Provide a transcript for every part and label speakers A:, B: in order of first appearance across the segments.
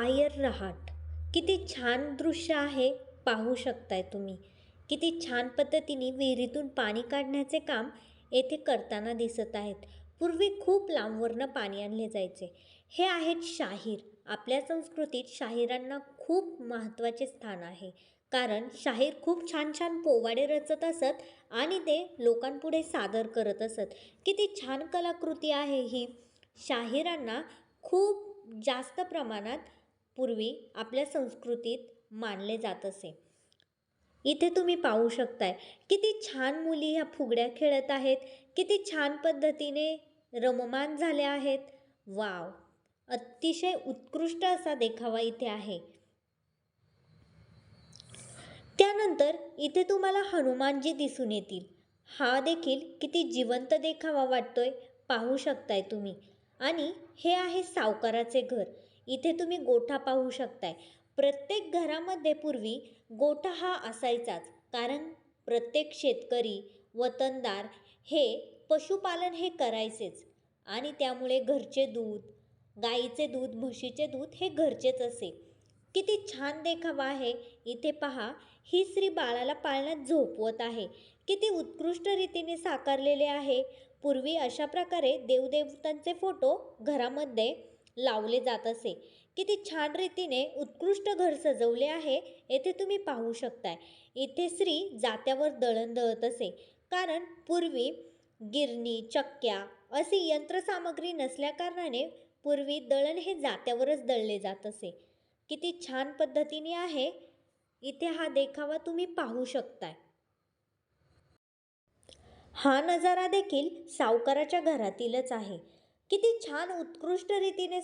A: पायर रहाट. किती छान दृश्य आहे, पाहू शकताय तुम्ही. किती छान पद्धतीने विहिरीतून पाणी काढण्याचे काम येथे करताना दिसत आहेत. पूर्वी खूप लांबवरनं पाणी आणले जायचे. हे आहेत शाहीर. आपल्या संस्कृतीत शाहिरांना खूप महत्त्वाचे स्थान आहे. कारण शाहीर खूप छान छान पोवाडे रचत असत आणि ते लोकांपुढे सादर करत असत. किती छान कलाकृती आहे ही. शाहिरांना खूप जास्त प्रमाणात पूर्वी आपल्या संस्कृतीत मानले जात असे. इथे तुम्ही पाहू शकताय किती छान मुली ह्या फुगड्या खेळत आहेत. किती छान पद्धतीने रममाण झाले आहेत. वाव, अतिशय उत्कृष्ट असा देखावा इथे आहे. त्यानंतर इथे तुम्हाला हनुमानजी दिसून येतील. हा देखील किती जिवंत देखावा वाटतोय, पाहू शकताय तुम्ही. आणि हे आहे सावकाराचे घर. इथे तुम्ही गोठा पाहू शकताय. प्रत्येक घरामध्ये पूर्वी गोठा हा असायचाच. कारण प्रत्येक शेतकरी वतनदार हे पशुपालन हे करायचेच आणि त्यामुळे घरचे दूध, गाईचे दूध, म्हशीचे दूध हे घरचेच असे. किती छान देखावा आहे. इथे पहा, ही स्त्री बाळाला पाळण्यात झोपवत आहे. किती उत्कृष्ट रीतीने साकारलेले आहे. पूर्वी अशा प्रकारे देवदेवतांचे फोटो घरामध्ये लावले जात असे. किती छान रीतीने उत्कृष्ट घर सजवले आहे, येथे तुम्ही पाहू शकताय. इथे स्त्री जात्यावर दळण दळत असे. कारण पूर्वी गिरणी, चक्क्या अशी यंत्रसामग्री नसल्याकारणाने पूर्वी दळण हे जात्यावरच दळले जात असे. किती छान पद्धतीने आहे. इथे हा देखावा तुम्ही पाहू शकताय. हा नजारा देखील सावकाराच्या घरातीलच आहे. किती छान उत्कृष्ट रीतीने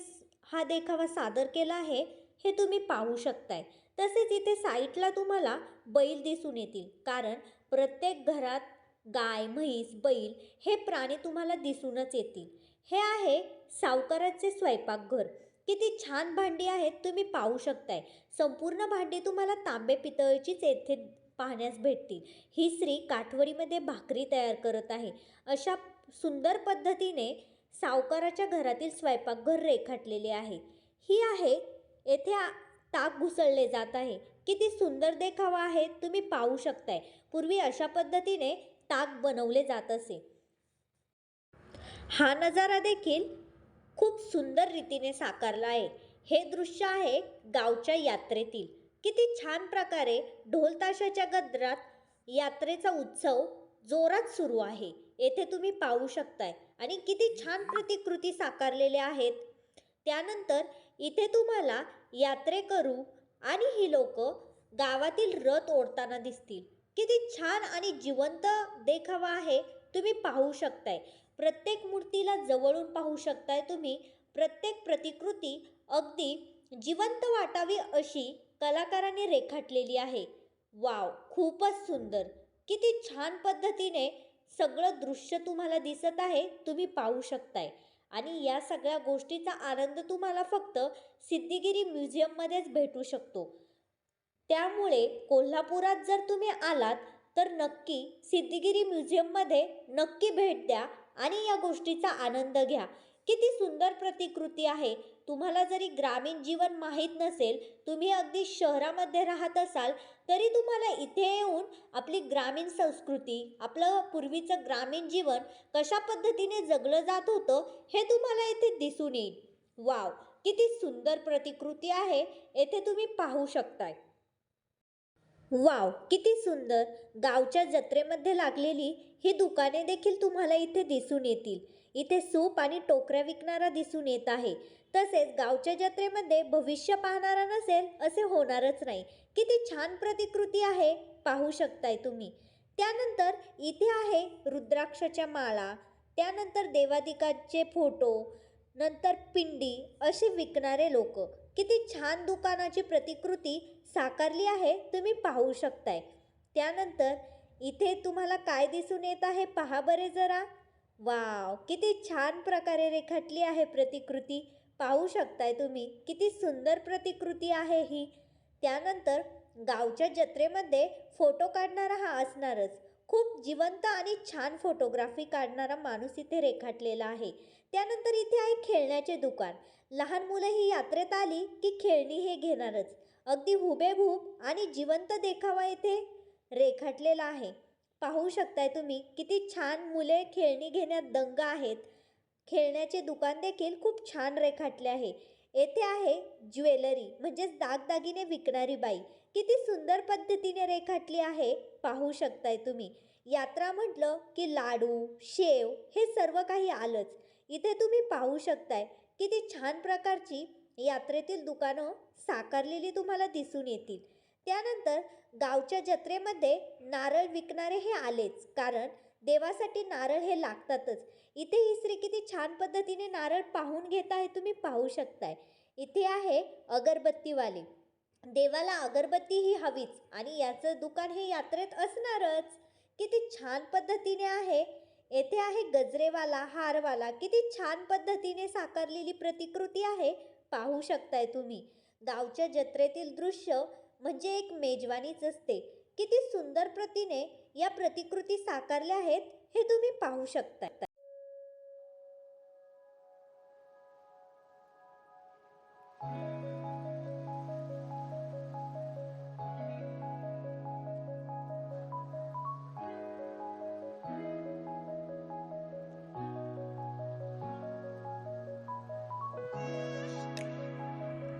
A: हा देखावा सादर केला आहे, हे तुम्ही पाहू शकताय. तसेच इथे साईडला तुम्हाला बैल दिसून येतील. कारण प्रत्येक घरात गाय, म्हैस, बैल हे प्राणी तुम्हाला दिसूनच येतील. हे आहे सावकाराचे स्वयंपाकघर. किती छान भांडी आहेत, तुम्ही पाहू शकताय. संपूर्ण भांडी तुम्हाला तांबे पितळेचीच येथे पाहण्यास भेटतील. ही स्त्री काठवडीमध्ये भाकरी तयार करत आहे. अशा सुंदर पद्धतीने सावकाराच्या घरातील स्वयंपाकघर रेखाटलेले आहे. ही आहे येथे ताक घुसळले जात आहे. किती सुंदर देखावा आहे, तुम्ही पाहू शकताय. पूर्वी अशा पद्धतीने ताक बनवले जात असे. हा नजारा देखील खूप सुंदर रीतीने साकारला आहे. हे दृश्य आहे गावच्या यात्रेतील. किती छान प्रकारे ढोल ताशाच्या गजरात यात्रेचा उत्सव जोरात सुरू आहे, येथे तुम्ही पाहू शकताय. आणि किती छान प्रतिकृती साकारलेल्या आहेत. त्यानंतर इथे तुम्हाला यात्रेकरू आणि ही लोक गावातील रथ ओढताना दिसतील. किती छान आणि जिवंत देखावा आहे, तुम्ही पाहू शकताय. प्रत्येक मूर्तीला जवळून पाहू शकताय तुम्ही. प्रत्येक प्रतिकृती अगदी जिवंत वाटावी अशी कलाकारांनी रेखाटलेली आहे. वाव, खूपच सुंदर. किती छान पद्धतीने सगळं दृश्य तुम्हाला दिसत आहे, तुम्ही पाहू शकताय. आणि या सगळ्या गोष्टीचा आनंद तुम्हाला फक्त सिद्धिगिरी म्युझियममध्येच भेटू शकतो. त्यामुळे कोल्हापुरात जर तुम्ही आलात तर नक्की सिद्धिगिरी म्युझियममध्ये नक्की भेट द्या आणि या गोष्टीचा आनंद घ्या. किती सुंदर प्रतिकृती आहे. तुम्हाला जरी ग्रामीण जीवन माहीत नसेल, तुम्ही अगदी शहरामध्ये राहत असाल, तरी तुम्हाला इथे येऊन आपली ग्रामीण संस्कृती, आपलं पूर्वीचं ग्रामीण जीवन कशा पद्धतीने जगलं जात होतं हे तुम्हाला इथे दिसून येईल. वाव, किती सुंदर प्रतिकृती आहे, येथे तुम्ही पाहू शकताय. वाव, किती सुंदर. गावच्या जत्रेमध्ये लागलेली ही दुकाने देखील तुम्हाला इथे दिसून येतील. इथे सूप आणि टोकऱ्या विकणारा दिसून येत आहे. तसेच गावच्या जत्रेमध्ये भविष्य पाहणारा नसेल असे होणारच नाही. किती छान प्रतिकृती आहे, पाहू शकताय तुम्ही. त्यानंतर इथे आहे रुद्राक्षाच्या माळा, त्यानंतर देवादिकांचे फोटो, नंतर पिंडी असे विकणारे लोक. किती छान दुकानाची प्रतिकृती साकारली आहे, तुम्ही पाहू शकताय. त्यानंतर इथे तुम्हाला काय दिसून येत आहे, पहा बरे जरा. वाव, किती छान प्रकारे रेखाटली आहे प्रतिकृती, पाहू शकताय तुम्ही. किती सुंदर प्रतिकृती आहे ही. त्यानंतर गावच्या जत्रेमध्ये फोटो काढणारा हा असणारच. खूप जिवंत आणि छान फोटोग्राफी काढणारा माणूस इथे रेखाटलेला आहे. त्यानंतर इथे आहे खेळण्याचे दुकान. लहान मुलं ही यात्रेत आली की खेळणी हे घेणारच. अगदी हुबेहूब आणि जिवंत देखावा इथे रेखाटलेला आहे. पाहू शकताय तुम्ही किती छान मुले खेळणी घेण्यात दंग आहेत. खेळण्याचे दुकान देखील खूप छान रेखाटले आहे. येथे आहे ज्वेलरी म्हणजेच दागदागिने विकणारी बाई. किती सुंदर पद्धतीने रेखाटली आहे पाहू शकताय तुम्ही. यात्रा म्हटलं की लाडू, शेव हे सर्व काही आलंच. इथे तुम्ही पाहू शकताय किती छान प्रकारची यात्रेतील दुकानं साकारलेली तुम्हाला दिसून येतील. त्यानंतर गावच्या जत्रेमध्ये नारळ विकणारे हे आलेच, कारण देवासाठी नारळ हे लागतातच. इथे ही स्त्री किती छान पद्धतीने नारळ पाहून घेत आहे तुम्ही पाहू शकताय. इथे आहे अगरबत्तीवाले. देवाला अगरबत्ती ही हवीच आणि याचं दुकान हे यात्रेत असणारच. किती छान पद्धतीने आहे. येथे आहे गजरेवाला, हारवाला. किती छान पद्धतीने साकारलेली प्रतिकृती आहे पाहू शकताय तुम्ही. गावच्या जत्रेतील दृश्य म्हणजे एक मेजवानीच असते. किती सुंदर प्रतीने या प्रतिकृती साकारल्या आहेत हे तुम्ही पाहू शकता.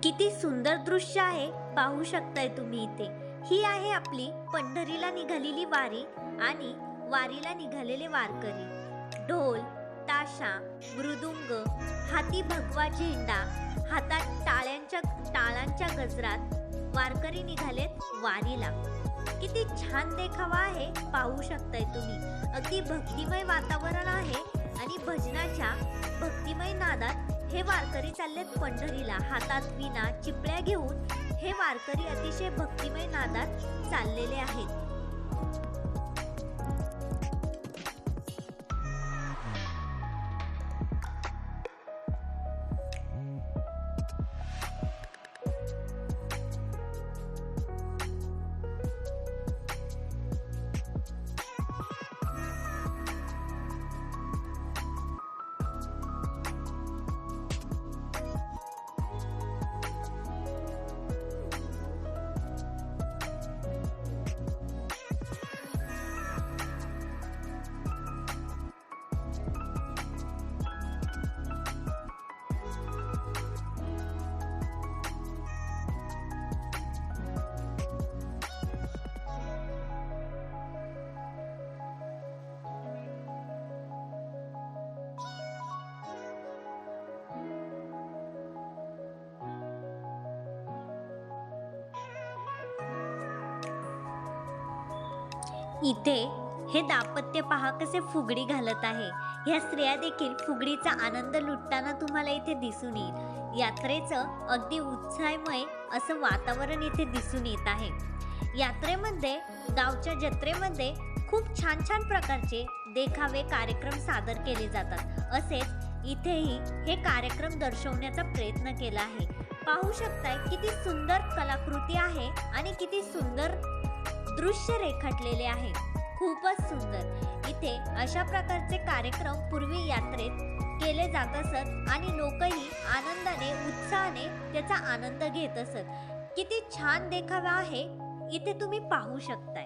A: किती सुंदर दृश्य आहे पाहू शकताय तुम्ही इथे. ही आहे आपली पंढरीला निघालेली वारी आणि वारीला निघालेले वारकरी. ढोल, ताशा, मृदुंग, हाती भगवा झेंडा, हातात टाळांच्या गजरात वारकरी निघालेत वारीला. किती छान देखावा आहे पाहू शकताय तुम्ही. अगदी भक्तिमय वातावरण आहे आणि भजनाच्या भक्तिमय नादात हे वारकरी चाललेत पंढरीला. हातात विणा, चिपळ्या घेऊन हे वारकरी अतिशय भक्तिमय नादात चाललेले आहेत. इथे हे दाम्पत्य पहा कसे फुगडी घालत आहे. ह्या स्त्रिया देखील फुगडीचा आनंद लुटताना तुम्हाला इथे दिसून येईल. यात्रेचं अगदी उत्साहमय असं वातावरण इथे दिसून येत आहे. यात्रेमध्ये, गावच्या जत्रेमध्ये खूप छान छान प्रकारचे देखावे, कार्यक्रम सादर केले जातात. असेच इथेही हे कार्यक्रम दर्शवण्याचा प्रयत्न केला आहे. पाहू शकताय किती सुंदर कलाकृती आहे आणि किती सुंदर दृश्य रेखाटलेले आहे. खूपच सुंदर. इथे अशा प्रकारचे कार्यक्रम पूर्वी यात्रेत केले जात असत आणि लोकही आनंदाने, उत्साहाने त्याचा आनंद घेत असत. किती छान देखावा आहे इथे तुम्ही पाहू शकताय.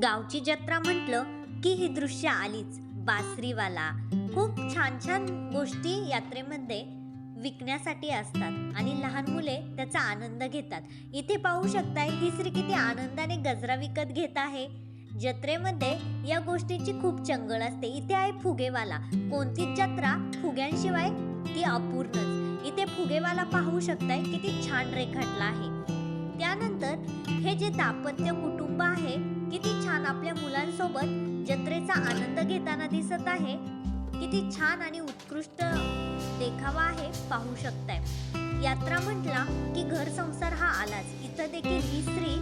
A: गावची जत्रा म्हटलं की ही दृश्य आलीच. बासरीवाला, खूप छान छान गोष्टी यात्रेमध्ये विकण्यासाठी असतात आणि लहान मुले त्याचा आनंद घेतात. इथे पाहू शकताय ही स्त्री किती आनंदाने गजरा विकत घेत आहे. जत्रेमध्ये या गोष्टींची खूप चंगळ असते. इथे आहे फुगेवाला. कोणतीच जत्रा फुग्यांशिवाय ती अपूर्णच. इथे फुगेवाला पाहू शकताय किती छान रेखाटला आहे. त्यानंतर हे जे दाम्पत्य कुटुंब आहे किती छान आपल्या मुलांसोबत जत्रेचा आनंद घेताना दिसत आहे. किती छान आणि उत्कृष्ट देखावा आहे पाहू शकताय. यात्रा म्हटला की घर संसार हा आलाच. इथं देखील ही स्त्री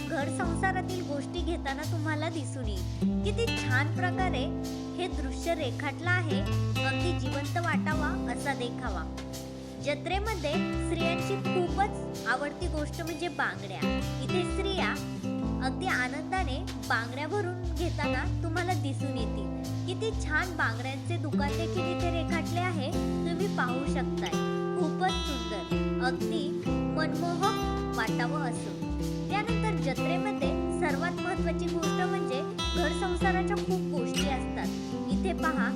A: घर संसारातील गोष्टी घेताना तुम्हाला दिसून येईल. किती छान प्रकारे हे दृश्य रेखाटलं आहे. अगदी जिवंत वाटावा असा देखावा. जत्रेमध्ये स्त्रियांची खूपच आवडती गोष्ट म्हणजे बांगड्या. इथे स्त्रिया अगदी आनंदाने बांगड्या भरून घेताना तुम्हाला दिसून येतील. किती छान बांगड्यांचे दुकान देखील इथे रेखाटले आहे. तुम्ही पाहू शकताय. खूपच सुंदर, अगदी मनमोहक वाटावं असं. त्यानंतर जत्रेमध्ये सर्वात महत्त्वाची गोष्ट म्हणजे घर संसाराच्या खूप गोष्टी असतात. इथे पहा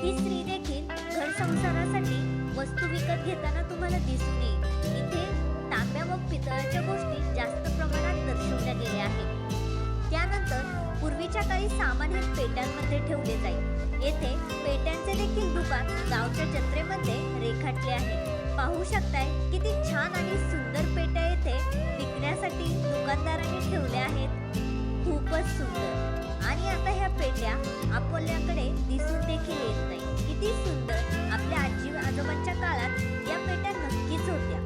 A: ही स्त्री देखील घर संसारासाठी वस्तू विकत घेताना तुम्हाला दिसून येईल. इथे तांब्या व पितळाच्या गोष्टी जास्त प्रमाणात दर्शवल्या गेल्या आहेत. त्यानंतर पूर्वीच्या काळी सामान हे पेट्यांमध्ये ठेवले जाईल. येथे पेट्यांचे देखील दुकान गावच्या जत्रेमध्ये रेखाटले आहे. पाहू शकताय किती छान आणि सुंदर पेट्या येथे विकण्यासाठी दुकानदारांनी ठेवल्या आहेत. खूपच सुंदर. आणि आता ह्या पेट्या आपल्याकडे दिसून देखील येत नाही. किती सुंदर. आपल्या आजी आजोबांच्या काळात या पेट्या नक्कीच होत्या.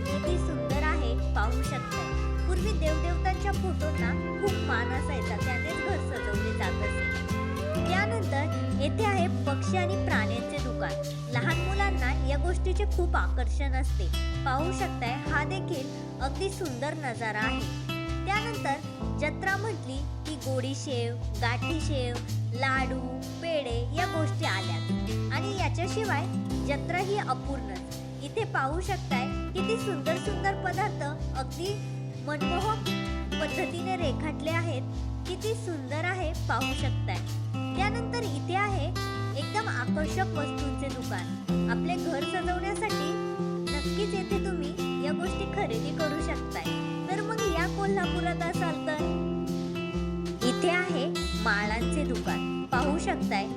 A: किती सुंदर आहे पाहू शकताय. पूर्वी देवदेवतांच्या फोटोंना खूप मान असायचा. त्यानेच घर सजवले जात असे. त्यानंतर येथे आहे पक्षी आणि प्राण्यांचे दुकान. लहान मुलांना या गोष्टीचे खूप आकर्षण असते. पाहू शकताय हा देखील अगदी सुंदर नजारा आहे. त्यानंतर जत्रा म्हटली की गोडी शेव, गाठी शेव, लाडू, पेढे या गोष्टी आल्यात आणि याच्याशिवाय जत्रा ही अपूर्णच. इथे पाहू शकताय किती सुंदर सुंदर पदार्थ अगदी मनमोहक पद्धतीने रेखाटले आहेत. किती सुंदर आहे पाहू शकताय. त्यानंतर इथे आहे एकदम आकर्षक वस्तूंचे दुकान. आपले घर सजवण्यासाठी नक्कीच येथे तुम्ही या गोष्टी खरेदी करू शकताय. तर मग या कोल्हापुरात असाल तर इथे आहे माळांचे दुकान. पाहू शकताय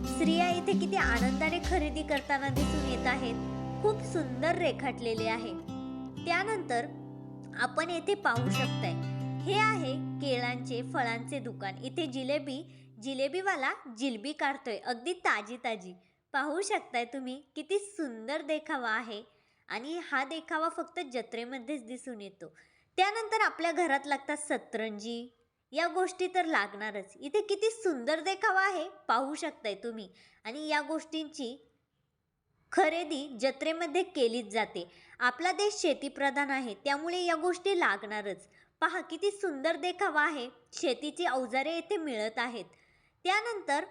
A: स्त्रिया इथे किती आनंदाने खरेदी करताना दिसून येत आहेत. खूप सुंदर रेखाटलेले आहे. त्यानंतर आपण येथे पाहू शकताय हे आहे केळांचे फळांचे दुकान. इथे जिलेबीवाला जिलबी काढतोय अगदी ताजी ताजी. पाहू शकताय तुम्ही किती सुंदर देखावा आहे आणि हा देखावा फक्त जत्रेमध्येच दिसून येतो. त्यानंतर आपल्या घरात लागतात सतरंजी या गोष्टी तर लागणारच. इथे किती सुंदर देखावा आहे पाहू शकताय तुम्ही. आणि या गोष्टींची खरेदी जत्रेमध्ये केलीच जाते. आपला देश शेतीप्रधान आहे त्यामुळे या गोष्टी लागणारच. पहा किती सुंदर देखावा आहे. शेतीची अवजारे येथे मिळत आहेत. त्यानंतर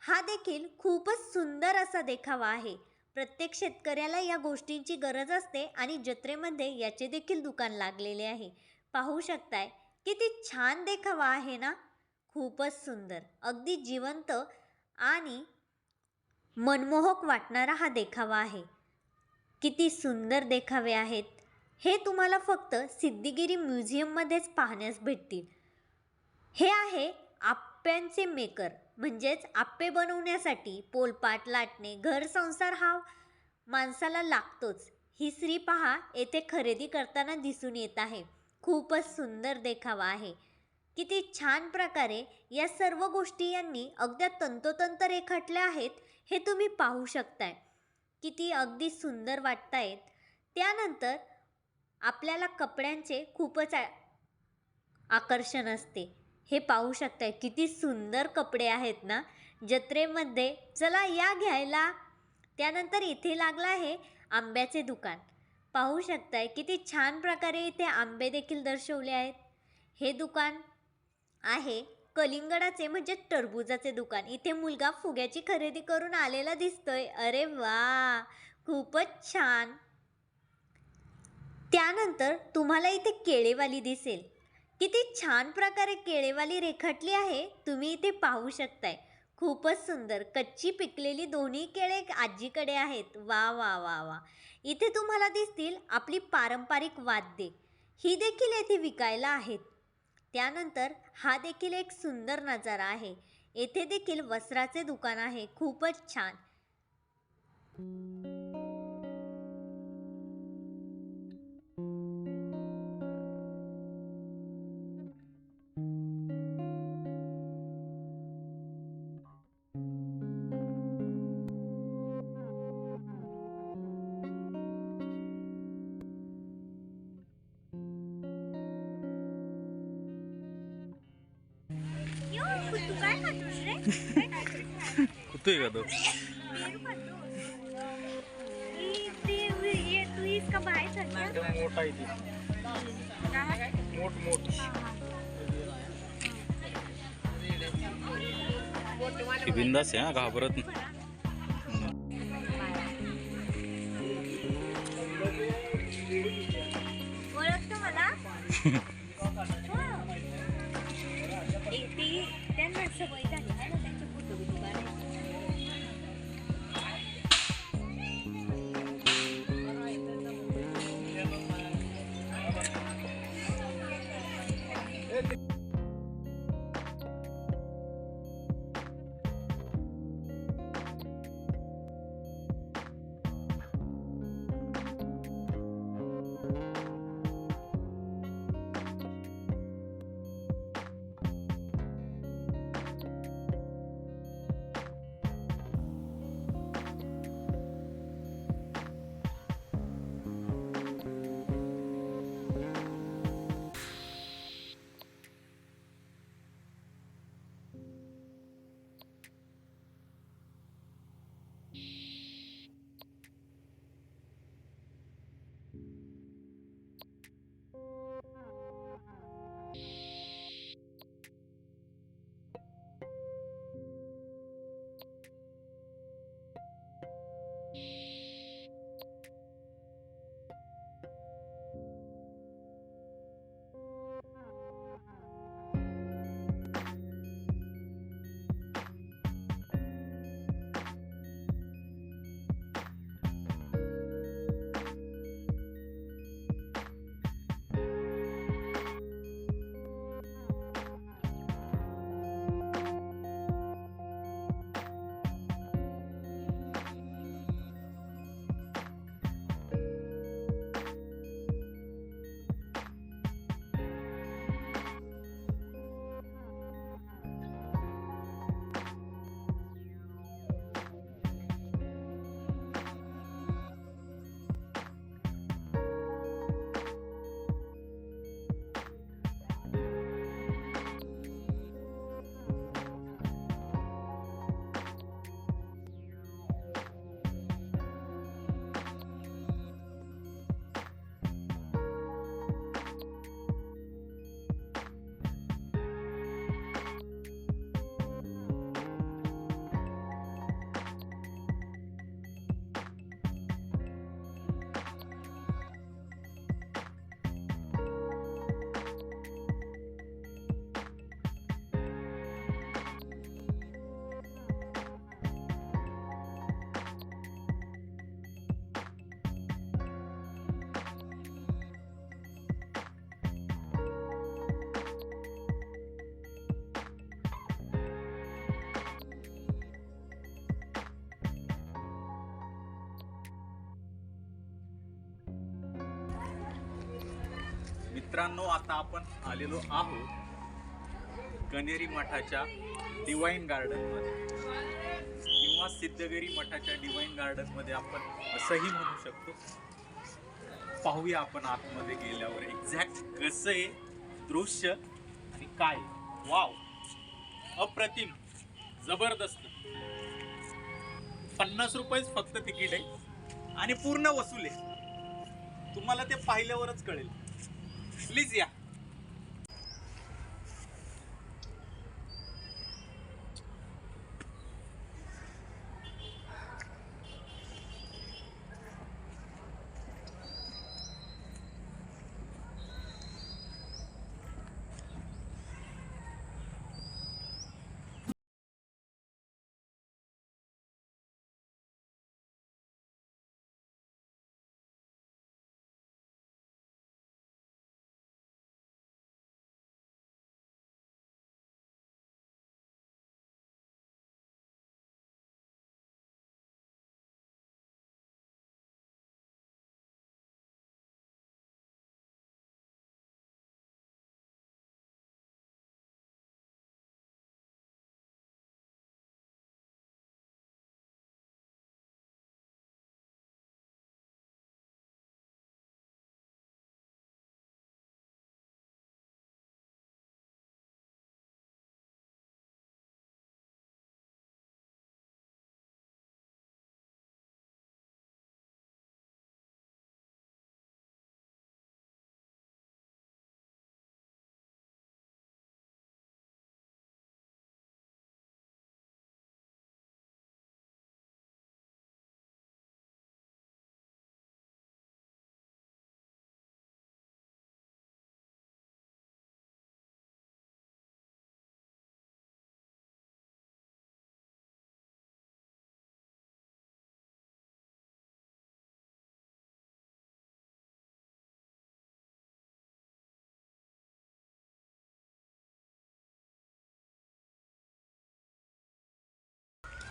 A: हा देखील खूपच सुंदर असा देखावा आहे. प्रत्येक शेतकऱ्याला या गोष्टींची गरज असते आणि जत्रेमध्ये याचे देखील दुकान लागलेले आहे. पाहू शकताय किती छान देखावा आहे ना. खूपच सुंदर, अगदी जिवंत आणि मनमोहक वाटणारा हा देखावा आहे. किती सुंदर देखावे आहेत. हे तुम्हाला फक्त सिद्धिगिरी म्युझियममध्येच पाहण्यास भेटतील. हे आहे आप्प्यांचे मेकर. म्हणजेच आप्पे बनवण्यासाठी पोलपाट, लाटणे, घर संसार हा माणसाला लागतोच. ही स्त्री पहा येथे खरेदी करताना दिसून येत आहे. खूपच सुंदर देखावा आहे. किती छान प्रकारे या सर्व गोष्टी यांनी अगदी तंतोतंत रेखाटल्या आहेत. हे तुम्ही पाहू शकताय. किती अगदी सुंदर वाटतायत. त्यानंतर आपल्याला कपड्यांचे खूपच आकर्षण असते. हे पाहू शकताय किती सुंदर कपडे आहेत ना जत्रेमध्ये. चला या घ्यायला. त्यानंतर इथे लागलं आहे आंब्याचे दुकान. पाहू शकताय किती छान प्रकारे इथे आंबे देखील दर्शवले आहेत. हे दुकान आहे कलिंगडाचे म्हणजे टरबुजाचे दुकान. इथे मुलगा फुग्याची खरेदी करून आलेला दिसतोय. अरे वा, खूपच छान. त्यानंतर तुम्हाला इथे केळेवाली दिसेल. किती छान प्रकारे केळेवाली रेखाटली आहे, तुम्ही इथे पाहू शकताय. खूपच सुंदर. कच्ची पिकलेली दोन्ही केळे आजीकडे आहेत. वा वा वा वा. इथे तुम्हाला दिसतील आपली पारंपरिक वाद्ये, ही देखील येथे विकायला आहेत. त्यानंतर हा देखील एक सुंदर नजारा आहे. येथे देखील वस्त्राचे दुकान आहे. खूपच छान. तू काय खातोस रे?
B: कुठे का तो
A: पेरू खातो. तू इसका बाय सध्या
B: मोठा आहे ती मोठ ती बिंदास आहे हा, घाबरत नाही.
A: ओळखतो मला. त्यांना सवय झाली ना त्यांचे फोटो बिटो काढायचे.
B: मित्रांनो, आता आपण आलेलो आहोत कनेरी मठाच्या डिवाइन गार्डन मध्ये किंवा सिद्धगिरी मठाच्या डिवाइन गार्डन मध्ये आपण असंही म्हणू शकतो. पाहूया आपण आतमध्ये गेल्यावर एक्झॅक्ट कसं आहे दृश्य आणि काय. वाव, अप्रतिम, जबरदस्त. 50 रुपयेच फक्त तिकीट आहे आणि पूर्ण वसूल आहे. तुम्हाला ते पाहिल्यावरच कळेल. प्लीज या.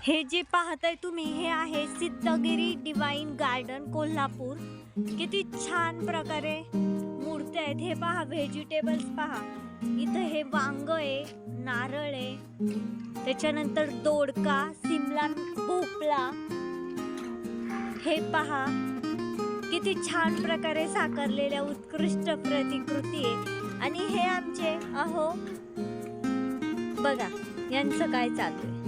A: हे जे पाहताय तुम्ही हे आहे सिद्धगिरी डिवाइन गार्डन कोल्हापूर. किती छान प्रकारे मूर्त्या आहेत. हे पहा, व्हेजिटेबल्स पहा. इथं हे वांग आहे, नारळ आहे, त्याच्यानंतर दोडका, सिमला, भोपळा. हे पहा किती छान प्रकारे साकारलेल्या उत्कृष्ट प्रतिकृती आहे. आणि हे आमचे अहो बघा यांचं काय चालू आहे.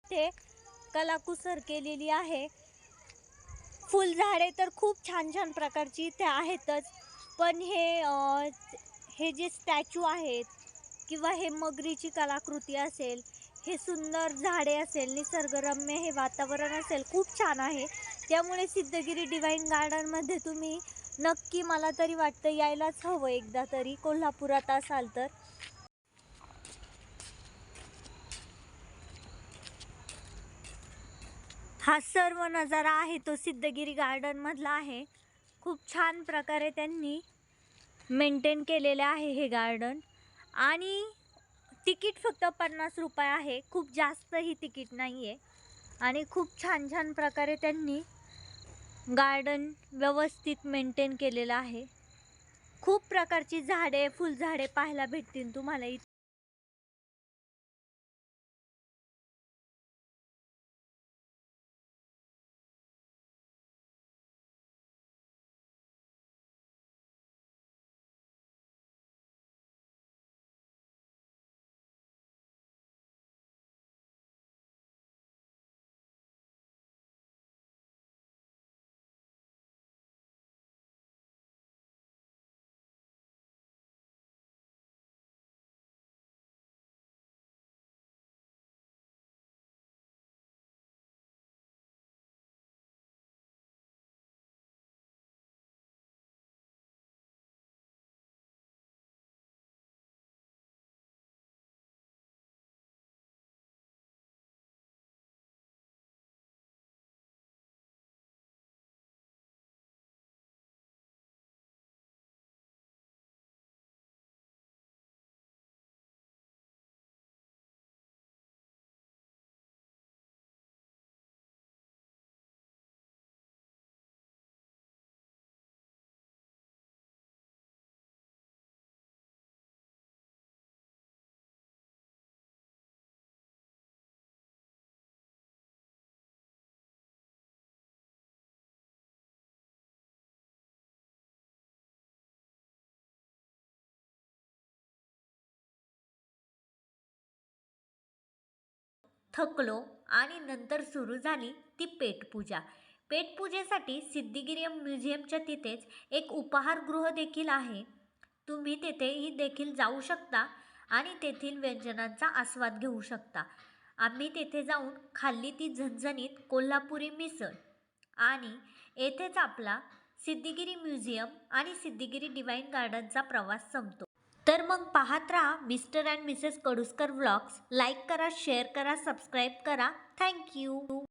A: ते कलाकुसर केलेली आहे. फुलझाडे तर खूप छान छान प्रकारची इथे आहेतच, पण हे जे स्टॅच्यू आहेत किंवा हे मगरीची कलाकृती असेल, हे सुंदर झाडे असेल, निसर्गरम्य हे वातावरण असेल, खूप छान आहे. त्यामुळे सिद्धगिरी डिवाइन गार्डनमध्ये तुम्ही नक्की, मला तरी वाटतं, यायलाच हवं एकदा तरी, कोल्हापुरात असाल तर. हा सर्व नजारा आहे तो सिद्धगिरी गार्डन मधला आहे. खूप छान प्रकारे त्यांनी मेंटेन केलेले आहे हे गार्डन. आणि तिकीट फक्त 50 रुपये आहे, खूप जास्तही तिकीट नाही आहे. आणि खूप छान छान प्रकारे त्यांनी गार्डन व्यवस्थित मेंटेन केलेलं आहे. खूप प्रकारची झाडे, फुलझाडे पाहायला भेटतील तुम्हाला इथे. थकलो आणि नंतर सुरू झाली ती पेटपूजा. पेटपूजेसाठी सिद्धिगिरी म्युझियमच्या तिथेच एक उपहारगृह देखील आहे. तुम्ही तेथेही देखील जाऊ शकता आणि तेथील व्यंजनांचा आस्वाद घेऊ शकता. आम्ही तेथे जाऊन खाल्ली ती झणझणीत कोल्हापुरी मिसळ. आणि येथेच आपला सिद्धिगिरी म्युझियम आणि सिद्धिगिरी डिवाइन गार्डनचा प्रवास संपतो. तर मग पाहत राहा Mr and Mrs Kaduskar vlogs. Like करा, शेअर करा, सबस्क्राईब करा. थँक्यू.